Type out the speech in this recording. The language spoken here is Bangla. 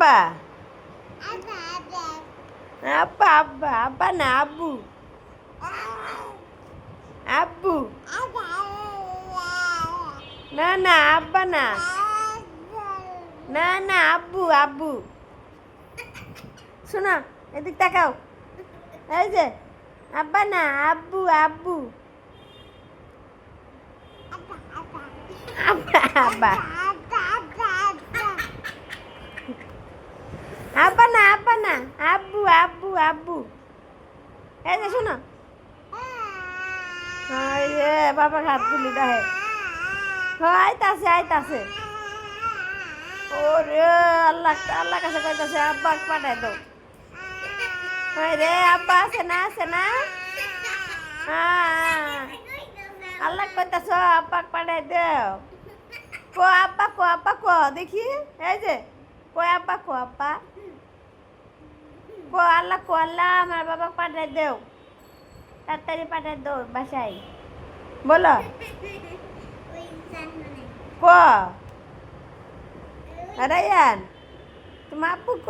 আব্বা আব্বা আব্বা আব্বা না আব্বু আব্বু না না আব্বা না না না আব্বু আব্বু শোনো এদিক তাকাও এই যে আব্বা না আব্বু আব্বু আব্বা আব্বা আব্বা না আব্বু আব্বু আব্বু এই যে শোনো রে বাবার হাত তুলি দেখে আইতাছে আইতাছে ওরে আল্লাহ আল্লাহ কাছে কইতাছে আব্বা পাঠায় দাও রে আব্বা আছে না আল্লাহ কইতাছ আব্বা পাঠায় দাও কো আব্বা কো দেখি এই যে কই আব্বা কো আব্বা কো আল্লাহ আমার বাবা পাঠায় দেও তাড়াতাড়ি পাঠায় দাও বাসায় বলো ক রায়ান তোমার আপু ক